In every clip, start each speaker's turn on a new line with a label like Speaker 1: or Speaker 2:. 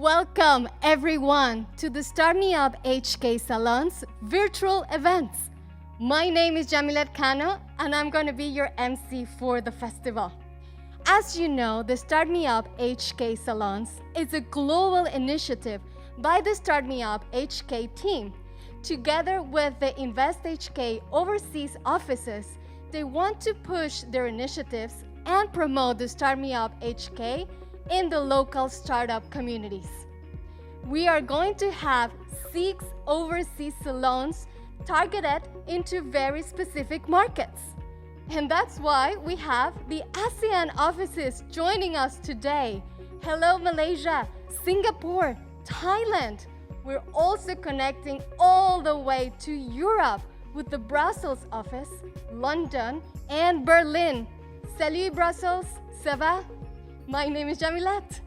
Speaker 1: Welcome everyone to the StartmeupHK Salons virtual events. My name is Jamilat Kano and I'm going to be your MC for the festival. As you know, the StartmeupHK Salons is a global initiative by the StartmeupHK team. Together with the InvestHK overseas offices, they want to push their initiatives and promote the StartmeupHK in the local startup communities. We are going to have 6 overseas salons targeted into very specific markets. And that's why we have the ASEAN offices joining us today. Hello Malaysia, Singapore, Thailand. We're also connecting all the way to Europe with the Brussels office, London, and Berlin. Salut Brussels, ça va? My name is Jamilat.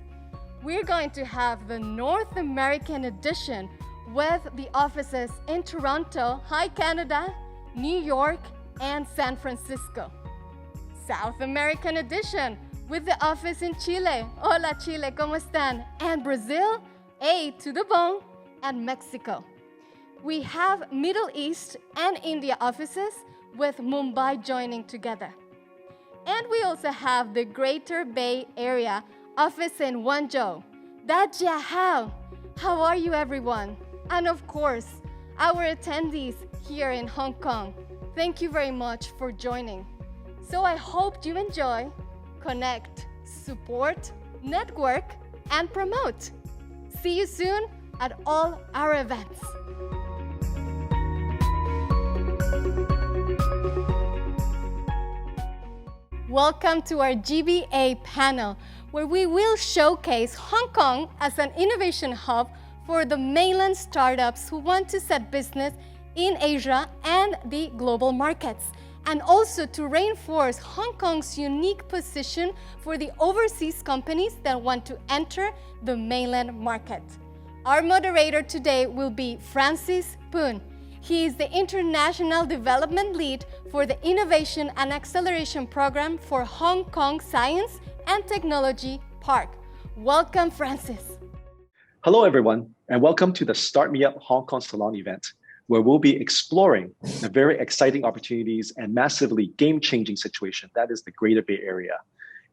Speaker 1: We're going to have the North American edition with the offices in Toronto, hi Canada, New York, and San Francisco. South American edition with the office in Chile, hola Chile, ¿cómo están? And Brazil, A to the bone, and Mexico. We have Middle East and India offices with Mumbai joining together. And we also have the Greater Bay Area office in Guangzhou. Dajia, how are you everyone? And of course, our attendees here in Hong Kong. Thank you very much for joining. So I hope you enjoy, connect, support, network, and promote. See you soon at all our events. Welcome to our GBA panel, where we will showcase Hong Kong as an innovation hub for the mainland startups who want to set business in Asia and the global markets, and also to reinforce Hong Kong's unique position for the overseas companies that want to enter the mainland market. Our moderator today will be Francis Poon. He is the International Development Lead for the Innovation and Acceleration Program for Hong Kong Science and Technology Park. Welcome, Francis.
Speaker 2: Hello, everyone, and welcome to the Start Me Up Hong Kong Salon event, where we'll be exploring the very exciting opportunities and massively game-changing situation that is the Greater Bay Area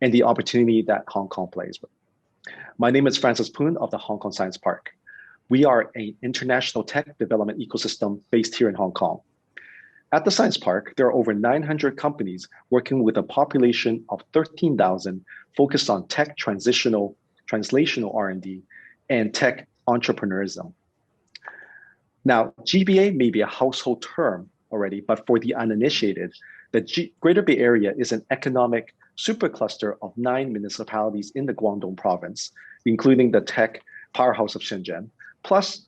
Speaker 2: and the opportunity that Hong Kong plays with. My name is Francis Poon of the Hong Kong Science Park. We are an international tech development ecosystem based here in Hong Kong. At the Science Park, there are over 900 companies working with a population of 13,000 focused on tech translational R&D and tech entrepreneurism. Now, GBA may be a household term already, but for the uninitiated, the Greater Bay Area is an economic supercluster of 9 municipalities in the Guangdong province, including the tech powerhouse of Shenzhen, plus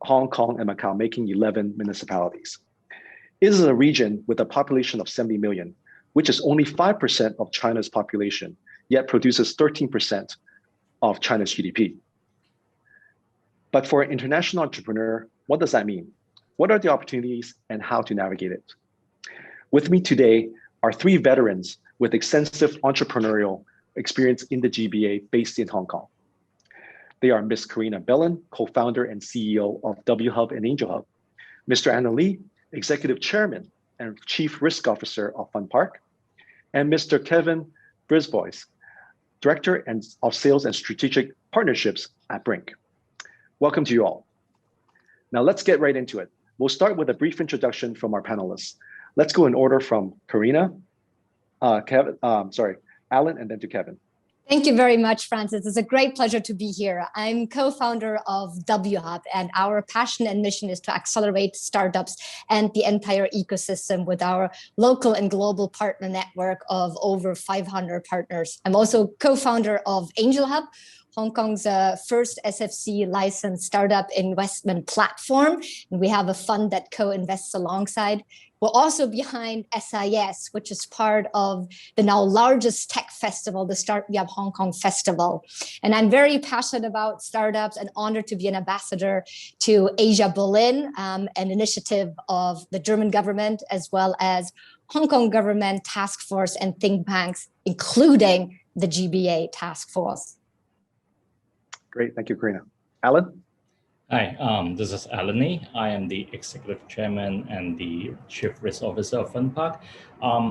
Speaker 2: Hong Kong and Macau, making 11 municipalities. It is a region with a population of 70 million, which is only 5% of China's population, yet produces 13% of China's GDP. But for an international entrepreneur, what does that mean? What are the opportunities and how to navigate it? With me today are 3 veterans with extensive entrepreneurial experience in the GBA based in Hong Kong. They are Ms. Karina Bellin, co-founder and CEO of W Hub and Angel Hub, Mr. Anna Lee, executive chairman and chief risk officer of Fun Park, and Mr. Kevin Brisbois, director of sales and strategic partnerships at Brink. Welcome to you all. Now let's get right into it. We'll start with a brief introduction from our panelists. Let's go in order from Karina, Alan, and then to Kevin.
Speaker 3: Thank you very much, Francis. It's a great pleasure to be here. I'm co-founder of W Hub, and our passion and mission is to accelerate startups and the entire ecosystem with our local and global partner network of over 500 partners. I'm also co-founder of Angel Hub, Hong Kong's first SFC licensed startup investment platform. And we have a fund that co-invests alongside. We're also behind SIS, which is part of the now largest tech festival, the Start Me Up Hong Kong Festival. And I'm very passionate about startups and honored to be an ambassador to Asia Berlin, an initiative of the German government, as well as Hong Kong government task force and think tanks, including the GBA task force.
Speaker 2: Great, thank you, Karina. Alan?
Speaker 4: Hi, this is Alan. I am the Executive Chairman and the Chief Risk Officer of FunPark.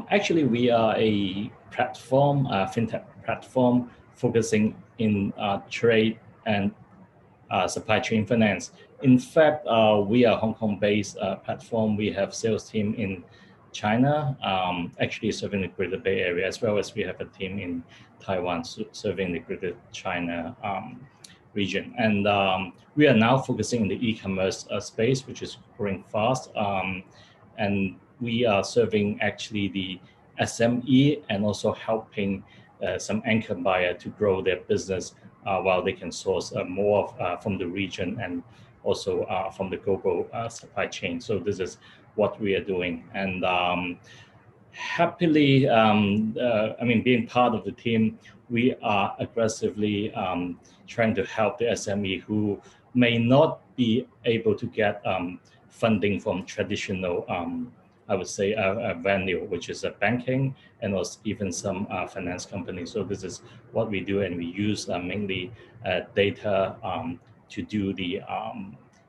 Speaker 4: Actually, we are a platform, a fintech platform focusing in trade and supply chain finance. In fact, we are a Hong Kong-based platform. We have sales team in China, actually serving the Greater Bay Area, as well as we have a team in Taiwan serving the Greater China region. And we are now focusing in the e-commerce space, which is growing fast. And we are serving actually the SME and also helping some anchor buyer to grow their business while they can source more from the region and also from the global supply chain. So this is what we are doing. And happily, being part of the team, we are aggressively trying to help the SME who may not be able to get funding from traditional, I would say, a venue, which is a banking and also even some finance companies. So this is what we do, and we use mainly data to do the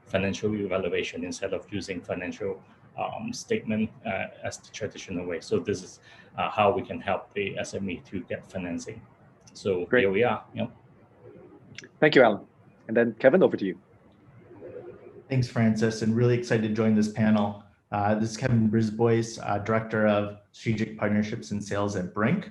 Speaker 4: financial evaluation instead of using financial statement as the traditional way. So this is how we can help the SME to get financing. So
Speaker 2: Great.
Speaker 4: Here we are. Yep.
Speaker 2: Thank you, Alan. And then Kevin, over to you.
Speaker 5: Thanks, Francis, and really excited to join this panel. This is Kevin Brisbois, Director of Strategic Partnerships and Sales at Brink.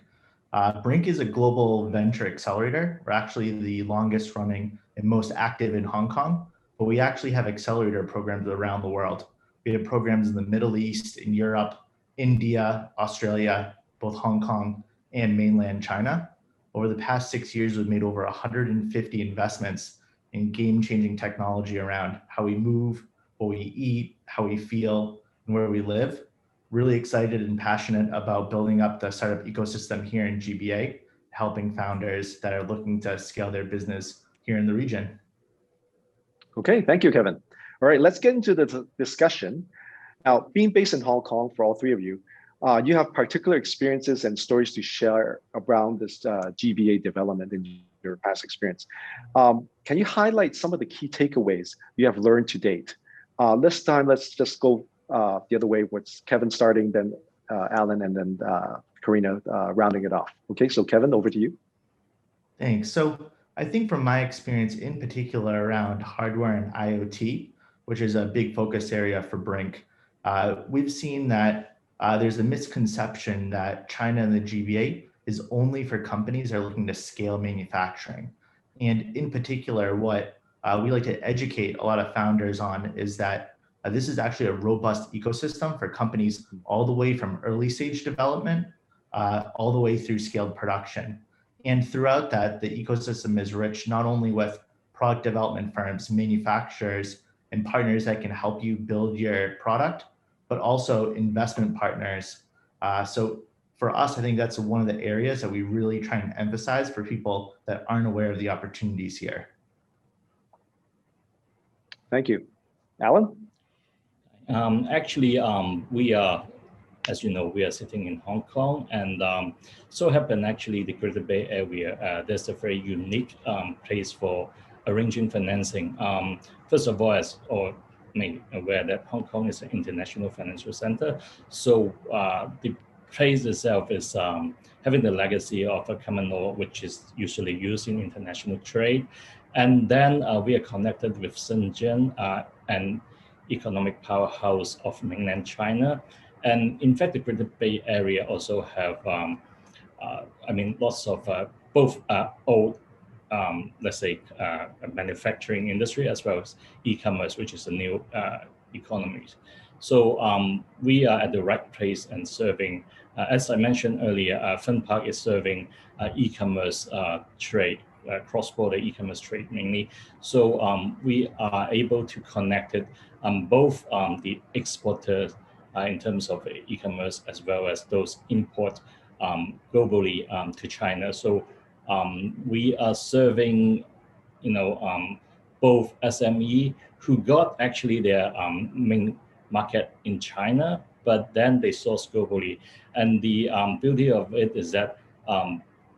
Speaker 5: Brink is a global venture accelerator. We're actually the longest running and most active in Hong Kong, but we actually have accelerator programs around the world. We have programs in the Middle East, in Europe, India, Australia, both Hong Kong and mainland China. Over the past 6 years, we've made over 150 investments in game-changing technology around how we move, what we eat, how we feel, and where we live. Really excited and passionate about building up the startup ecosystem here in GBA, helping founders that are looking to scale their business here in the region.
Speaker 2: Okay, thank you, Kevin. All right, let's get into the discussion. Now, being based in Hong Kong, for all three of you, you have particular experiences and stories to share around this GBA development in your past experience. Can you highlight some of the key takeaways you have learned to date? This time, let's just go the other way. What's Kevin starting, then Alan, and then Karina rounding it off. Okay, so Kevin, over to you.
Speaker 5: Thanks. So I think from my experience in particular around hardware and IoT, which is a big focus area for Brink, we've seen that there's a misconception that China and the GBA is only for companies that are looking to scale manufacturing. And in particular, what we like to educate a lot of founders on is that this is actually a robust ecosystem for companies all the way from early stage development, all the way through scaled production. And throughout that, the ecosystem is rich not only with product development firms, manufacturers, and partners that can help you build your product, but also investment partners. So for us, I think that's one of the areas that we really try and emphasize for people that aren't aware of the opportunities here.
Speaker 2: Thank you. Alan?
Speaker 4: Actually, we are, as you know, we are sitting in Hong Kong, and so happen actually the Greater Bay Area, there's a very unique place for arranging financing. First of all, as all may aware that Hong Kong is an international financial center, so the place itself is having the legacy of a common law, which is usually used in international trade. And then we are connected with Shenzhen, an economic powerhouse of mainland China. And in fact, the Greater Bay Area also have, lots of both old, let's say, manufacturing industry as well as e-commerce, which is a new economy. So we are at the right place and serving, as I mentioned earlier, FunPark is serving e-commerce trade, cross-border e-commerce trade mainly. So we are able to connect it both the exporters in terms of e-commerce as well as those import globally to China. So we are serving, both SME who got actually their main market in China, but then they source globally. And the beauty of it is that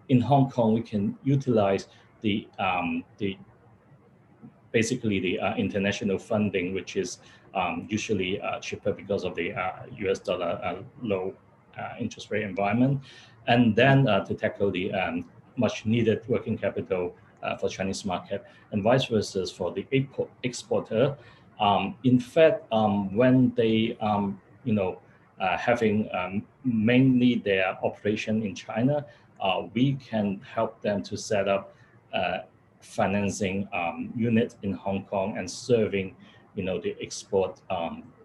Speaker 4: in Hong Kong, we can utilize the basically the international funding, which is usually cheaper because of the US dollar low interest rate environment. And then to tackle the much needed working capital for Chinese market, and vice versa for the exporter. In fact, when they, having mainly their operation in China, we can help them to set up financing unit in Hong Kong and serving, the export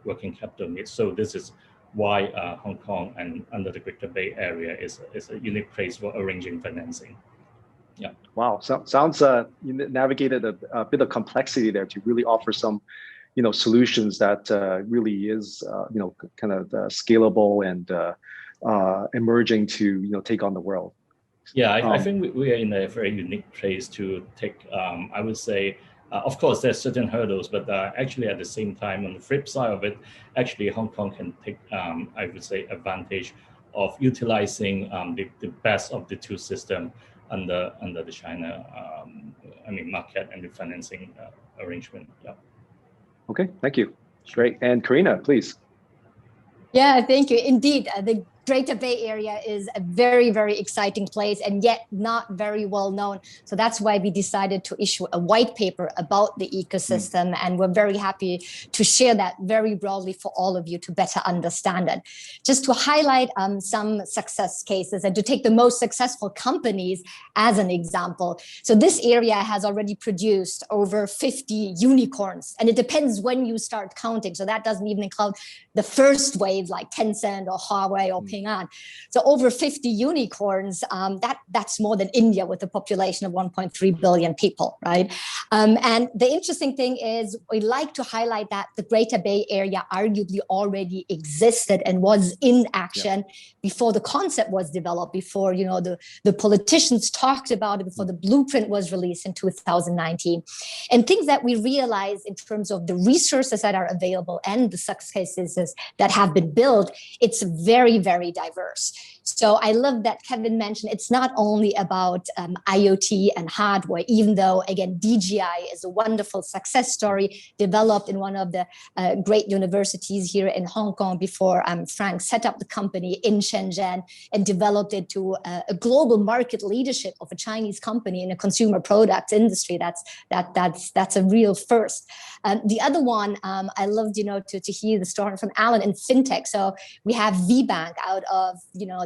Speaker 4: working capital needs. So this is why Hong Kong and under the Greater Bay Area is a unique place for arranging financing. Yeah.
Speaker 2: Wow. So, sounds you navigated a bit of complexity there to really offer some, solutions that really is, kind of scalable and emerging to, take on the world.
Speaker 4: Yeah, I think we are in a very unique place to take, I would say, of course, there's certain hurdles, but actually at the same time, on the flip side of it, actually Hong Kong can take, I would say, advantage of utilizing the best of the two systems under the China, market and the financing arrangement. Yeah.
Speaker 2: Okay, thank you. Great. And Karina, please.
Speaker 3: Yeah, thank you. Indeed, the Greater Bay Area is a very, very exciting place and yet not very well known. So that's why we decided to issue a white paper about the ecosystem. And we're very happy to share that very broadly for all of you to better understand it. Just to highlight some success cases and to take the most successful companies as an example. So this area has already produced over 50 unicorns, and it depends when you start counting. So that doesn't even include the first wave like Tencent or Huawei or Ping An. So over 50 unicorns, that's more than India with a population of 1.3 billion people, right? And the interesting thing is we like to highlight that the Greater Bay Area arguably already existed and was in action before the concept was developed, before the politicians talked about it, before the blueprint was released in 2019. And things that we realize in terms of the resources that are available and the successes that have been built, it's very, very diverse. So I love that Kevin mentioned it's not only about IoT and hardware, even though, again, DGI is a wonderful success story developed in one of the great universities here in Hong Kong before Frank set up the company in Shenzhen and developed it to a global market leadership of a Chinese company in a consumer products industry. That's a real first. The other one, I loved, to hear the story from Alan in fintech. So we have VBank out of,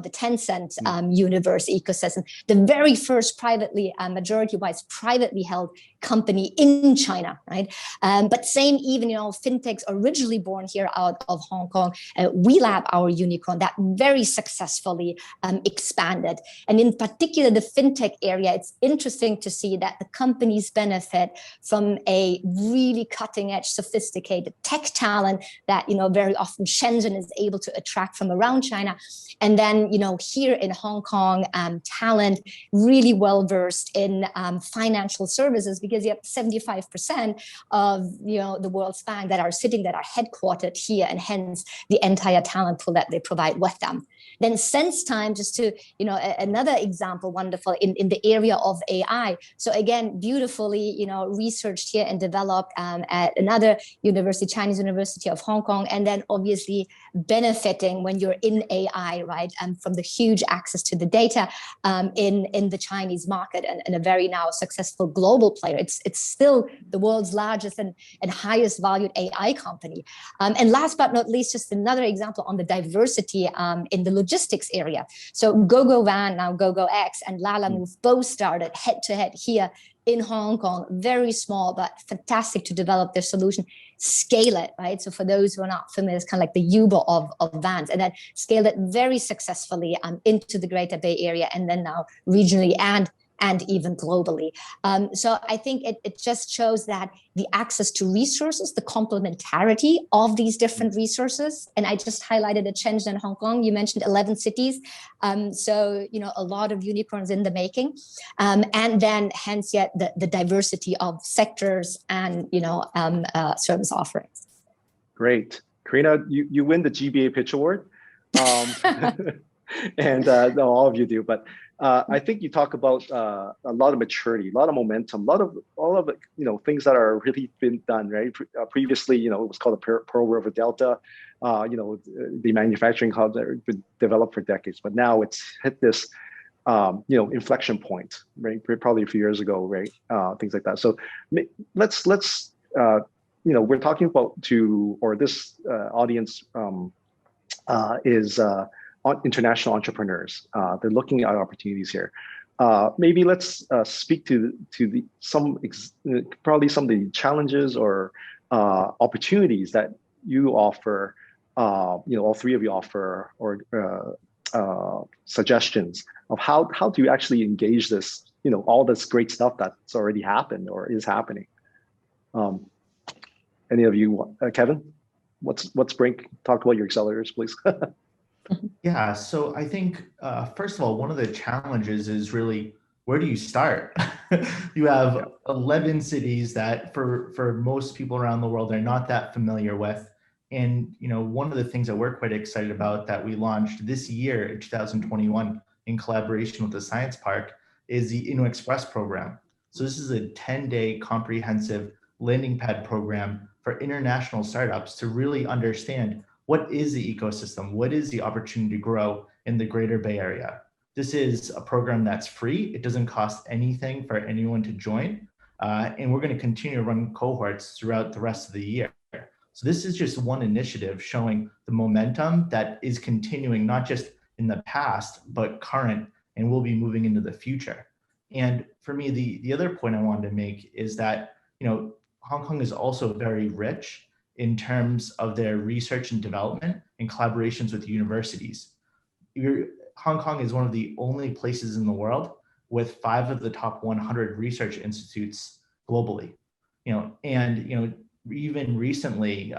Speaker 3: the Tencent universe ecosystem, the very first privately, majority-wise privately held company in China, right? But same even, fintechs originally born here out of Hong Kong, WeLab, our unicorn, that very successfully expanded. And in particular, the fintech area, it's interesting to see that the companies benefit from a really cutting edge, sophisticated tech talent that, very often Shenzhen is able to attract from around China. And then, here in Hong Kong, talent really well-versed in financial services, because you have 75% of, the world's banks that are headquartered here, and hence the entire talent pool that they provide with them. Then since time, just to, another example, wonderful in the area of AI. So again, beautifully, researched here and developed at another university, Chinese University of Hong Kong, and then obviously benefiting when you're in AI, right? From the huge access to the data in the Chinese market, and a very now successful global player. It's still the world's largest and highest valued AI company. And last but not least, just another example on the diversity in the logistics area. So GoGo Van, now GoGo X, and Lalamove both started head-to-head here in Hong Kong, very small, but fantastic to develop their solution, scale it, right? So for those who are not familiar, it's kind of like the Uber of vans, and then scale it very successfully into the Greater Bay Area, and then now regionally and even globally. So I think it just shows that the access to resources, the complementarity of these different resources, and I just highlighted a Shenzhen in Hong Kong, you mentioned 11 cities, so a lot of unicorns in the making, and then hence yet the diversity of sectors and service offerings.
Speaker 2: Great. Karina, you win the GBA Pitch Award. And all of you do, but I think you talk about a lot of maturity, a lot of momentum, all of things that are really been done, right? Previously, it was called the Pearl River Delta, the manufacturing hub that had been developed for decades, but now it's hit this, inflection point, right? Probably a few years ago, right? Things like that. So let's we're talking about this audience is international entrepreneurs. They're looking at opportunities here. Maybe let's speak to probably some of the challenges or opportunities that you offer. All three of you offer, or suggestions of how do you actually engage this, all this great stuff that's already happened or is happening. Any of you, Kevin? What's Brink? Talk about your accelerators, please.
Speaker 5: Yeah, so I think, first of all, one of the challenges is really, where do you start? You have 11 cities that for most people around the world are not that familiar with. And one of the things that we're quite excited about that we launched this year in 2021 in collaboration with the Science Park is the InnoExpress program. So this is a 10-day comprehensive landing pad program for international startups to really understand what is the ecosystem, what is the opportunity to grow in the Greater Bay Area. This is a program that's free. It doesn't cost anything for anyone to join. And we're going to continue to run cohorts throughout the rest of the year. So this is just one initiative showing the momentum that is continuing, not just in the past, but current, and will be moving into the future. And for me, the other point I wanted to make is that, Hong Kong is also very rich in terms of their research and development and collaborations with universities. Hong Kong is one of the only places in the world with 5 of the top 100 research institutes globally. Even recently,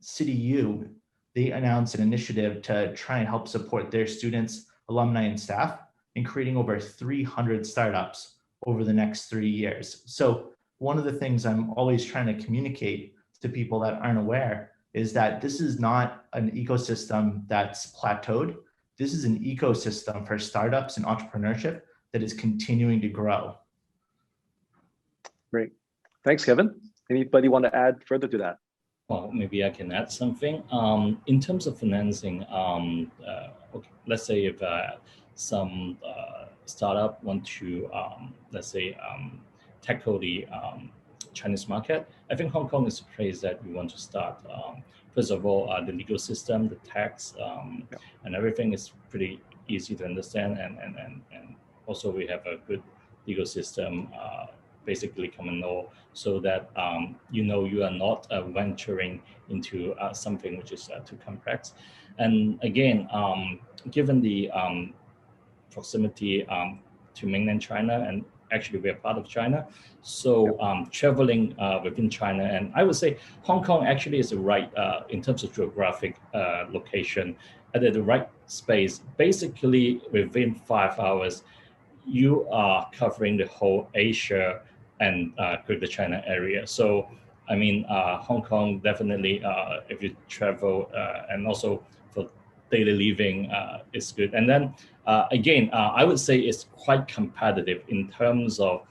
Speaker 5: CityU, they announced an initiative to try and help support their students, alumni, and staff in creating over 300 startups over the next 3 years. So one of the things I'm always trying to communicate to people that aren't aware is that this is not an ecosystem that's plateaued. This is an ecosystem for startups and entrepreneurship that is continuing to grow.
Speaker 2: Great. Thanks, Kevin. Anybody want to add further to that?
Speaker 4: Well, maybe I can add something. In terms of financing, okay, let's say if some startup want to, tackle the Chinese market, I think Hong Kong is a place that we want to start. First of all, the legal system, the tax, and everything is pretty easy to understand, and also we have a good legal system, basically common law, so that you are not venturing into something which is too complex. And again, given the proximity to mainland China, and actually we are part of China, so traveling within China, and I would say Hong Kong actually is the right, in terms of geographic location, at the right space. Basically within 5 hours, you are covering the whole Asia and Greater China area. So I mean, Hong Kong definitely, if you travel and also for daily living, is good. And then again, I would say it's quite competitive in terms of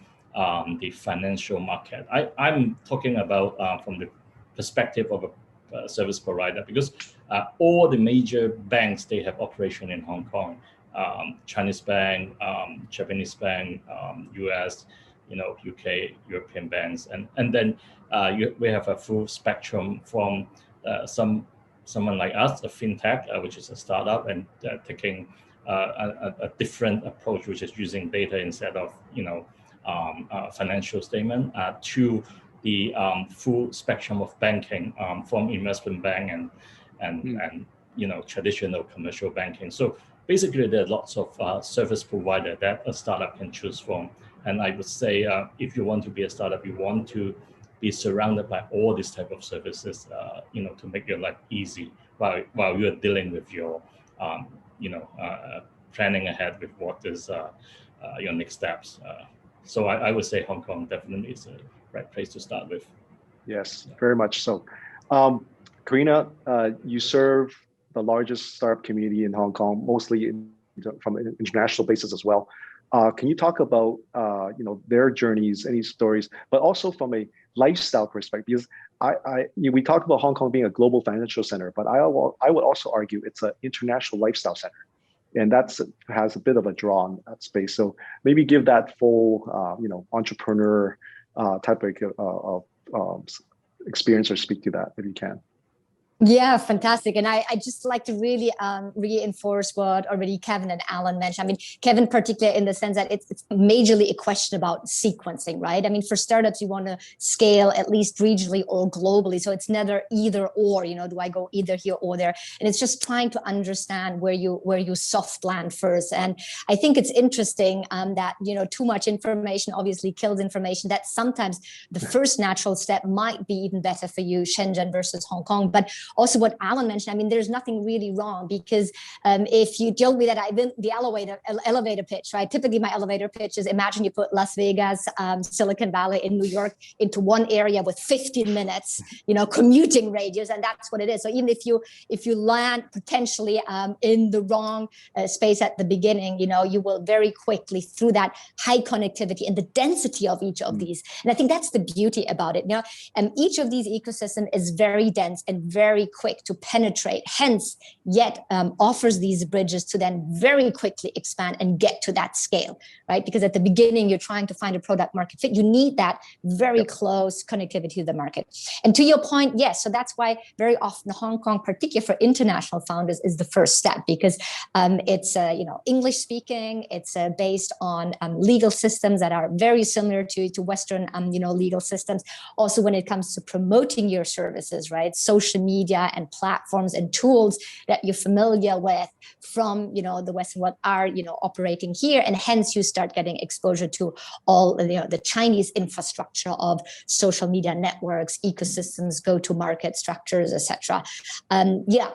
Speaker 4: the financial market. I'm talking about from the perspective of a service provider, because all the major banks, they have operation in Hong Kong. Chinese bank, Japanese bank, US, UK, European banks, and then we have a full spectrum from someone like us, a fintech, which is a startup, and taking a different approach, which is using data instead of financial statement, to the full spectrum of banking, from investment bank and traditional commercial banking. So basically, there are lots of service provider that a startup can choose from. And I would say, if you want to be a startup, you want to be surrounded by all these type of services, to make your life easy while you're dealing with your, planning ahead with what is your next steps. So I would say Hong Kong definitely is a right place to start with.
Speaker 2: Yes, very much so. Karina, you serve the largest startup community in Hong Kong, mostly in from an international basis as well. Can you talk about their journeys, any stories, but also from a lifestyle perspective? Because we talk about Hong Kong being a global financial center, but I would also argue it's an international lifestyle center, and has a bit of a draw on that space. So maybe give that full entrepreneur type of experience, or speak to that if you can.
Speaker 3: Yeah, fantastic. And I just like to really reinforce what already Kevin and Alan mentioned. I mean, Kevin particularly in the sense that it's majorly a question about sequencing, right? I mean, for startups, you want to scale at least regionally or globally. So it's never either or, do I go either here or there? And it's just trying to understand where you soft land first. And I think it's interesting that, too much information obviously kills information, that sometimes the first natural step might be even better for you, Shenzhen versus Hong Kong. But also what Alan mentioned, I mean, there's nothing really wrong, because if you told me that I've been the elevator pitch, right? Typically my elevator pitch is, imagine you put Las Vegas, Silicon Valley in New York into one area with 15 minutes, commuting radius, and that's what it is. So even if you land potentially in the wrong space at the beginning, you will very quickly, through that high connectivity and the density of each of these. And I think that's the beauty about it. Each of these ecosystems is very dense and very quick to penetrate, hence yet offers these bridges to then very quickly expand and get to that scale, right? Because at the beginning, you're trying to find a product market fit. You need that very close connectivity to the market. And to your point, yes, so that's why very often Hong Kong, particularly for international founders, is the first step, because it's English speaking, it's based on legal systems that are very similar to Western legal systems. Also, when it comes to promoting your services, right? Social media and platforms and tools that you're familiar with from the Western world are operating here, and hence you start getting exposure to all the Chinese infrastructure of social media networks, ecosystems, go-to-market structures, etc.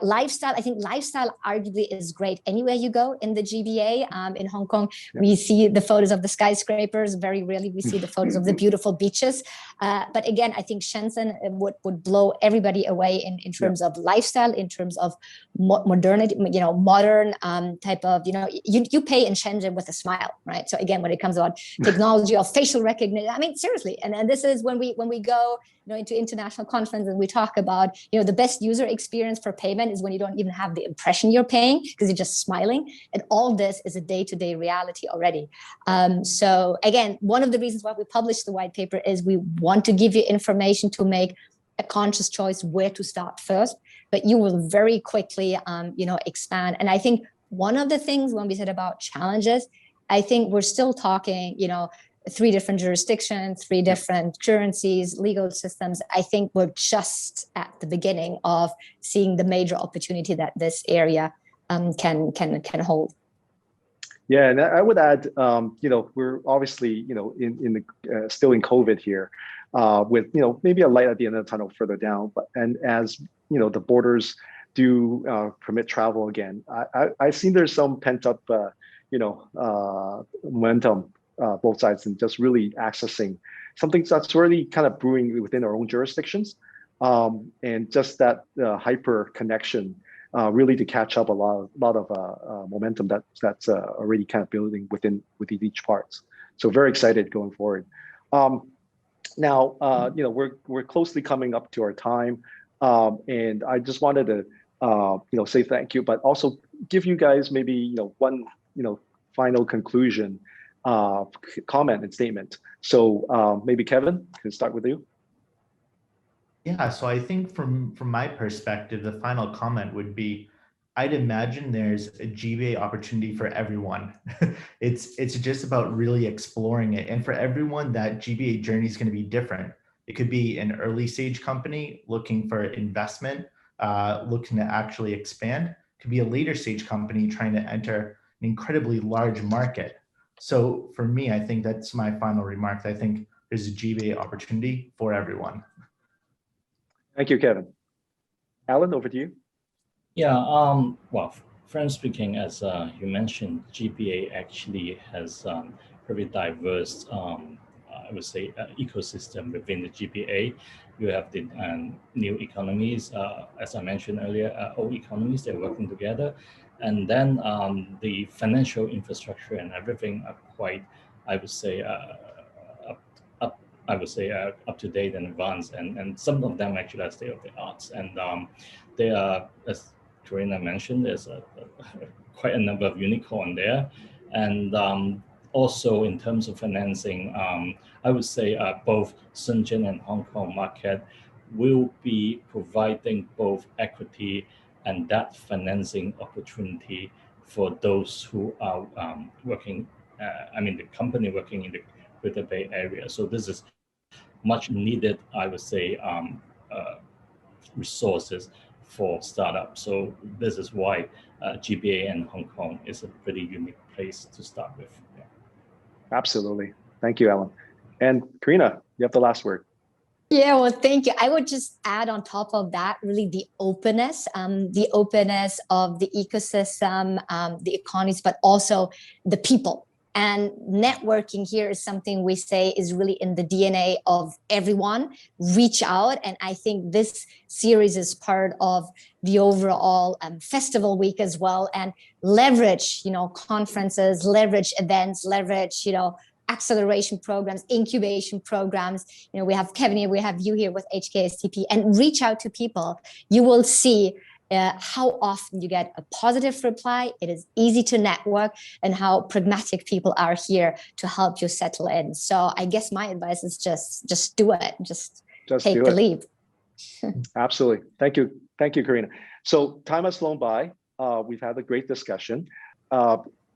Speaker 3: Lifestyle. I think lifestyle arguably is great anywhere you go in the GBA. In Hong Kong, we see the photos of the skyscrapers. Very rarely we see the photos of the beautiful beaches. But again, I think Shenzhen would blow everybody away in terms of lifestyle, in terms of modernity, modern type of, you pay in Shenzhen with a smile, right? So again, when it comes on technology of facial recognition, I mean, seriously. And this is when we go into international conferences and we talk about, the best user experience for payment is when you don't even have the impression you're paying, because you're just smiling. And all this is a day-to-day reality already. So again, one of the reasons why we published the white paper is we want to give you information to make a conscious choice where to start first, but you will very quickly, expand. And I think one of the things when we said about challenges, I think we're still talking, 3 different jurisdictions, 3 different currencies, legal systems. I think we're just at the beginning of seeing the major opportunity that this area can hold.
Speaker 2: Yeah, and I would add, we're obviously, in the still in COVID here, with maybe a light at the end of the tunnel further down. But as the borders do permit travel again, I've seen there's some pent up, momentum. Both sides, and just really accessing something that's already kind of brewing within our own jurisdictions, and just that hyper connection, really to catch up a lot of momentum that's already kind of building within each parts. So very excited going forward. Now, we're closely coming up to our time, and I just wanted to say thank you, but also give you guys maybe one final conclusion. Comment and statement. So maybe Kevin, can start with you.
Speaker 5: Yeah, so I think from my perspective, the final comment would be, I'd imagine there's a GBA opportunity for everyone. It's just about really exploring it. And for everyone, that GBA journey is going to be different. It could be an early stage company looking for investment, looking to actually expand. It could be a later stage company trying to enter an incredibly large market. So for me, I think that's my final remark. I think there's a GBA opportunity for everyone.
Speaker 2: Thank you, Kevin. Alan, over to you.
Speaker 4: Yeah, well, frankly speaking, as you mentioned, GBA actually has very diverse, I would say, ecosystem within the GBA. You have the new economies, as I mentioned earlier, old economies, they're working together. And then the financial infrastructure and everything are quite, I would say, up to date and advanced, and some of them actually are state of the arts. And they are, as Karina mentioned, there's quite a number of unicorn there. And also in terms of financing, I would say both Shenzhen and Hong Kong market will be providing both equity and debt financing opportunity for those who are working, the company working in the Greater Bay Area. So this is much needed, I would say, resources for startups. So this is why GBA and Hong Kong is a pretty unique place to start with. Yeah.
Speaker 2: Absolutely. Thank you, Alan. And Karina, you have the last word.
Speaker 3: Yeah, well, thank you. I would just add on top of that, really the openness of the ecosystem, the economies, but also the people. And networking here is something we say is really in the DNA of everyone. Reach out. And I think this series is part of the overall festival week as well. And leverage, conferences, leverage events, leverage, acceleration programs, incubation programs. We have Kevin here, we have you here with HKSTP, and reach out to people. You will see how often you get a positive reply. It is easy to network, and how pragmatic people are here to help you settle in. So I guess my advice is just do it. Just take the leap.
Speaker 2: Absolutely. Thank you, Karina. So time has flown by. We've had a great discussion.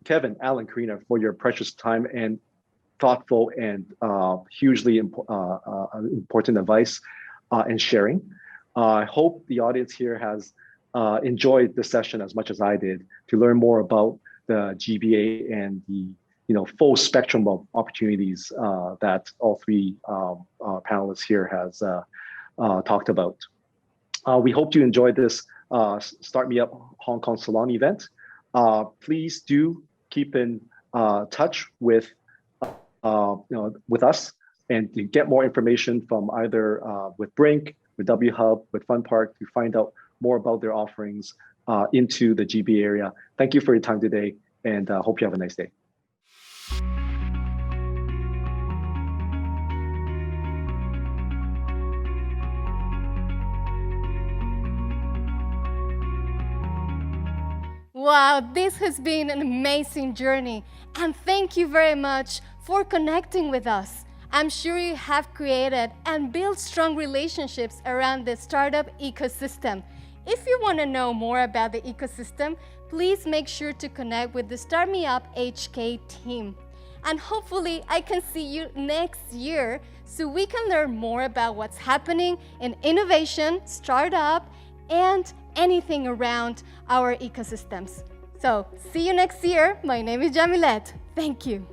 Speaker 2: Kevin, Alan, Karina, for your precious time and thoughtful and hugely important advice and sharing. I hope the audience here has enjoyed the session as much as I did to learn more about the GBA and the full spectrum of opportunities that all three panelists here has talked about. We hope you enjoyed this Start Me Up Hong Kong Salon event. Please do keep in touch with us, and to get more information from either with Brink, with W Hub, with Fun Park, to find out more about their offerings into the GB area. Thank you for your time today, and hope you have a nice day.
Speaker 1: Wow, this has been an amazing journey, and thank you very much for connecting with us. I'm sure you have created and built strong relationships around the startup ecosystem. If you want to know more about the ecosystem, please make sure to connect with the StartmeupHK team. And hopefully I can see you next year so we can learn more about what's happening in innovation, startup, and anything around our ecosystems. So see you next year. My name is Jamilet. Thank you.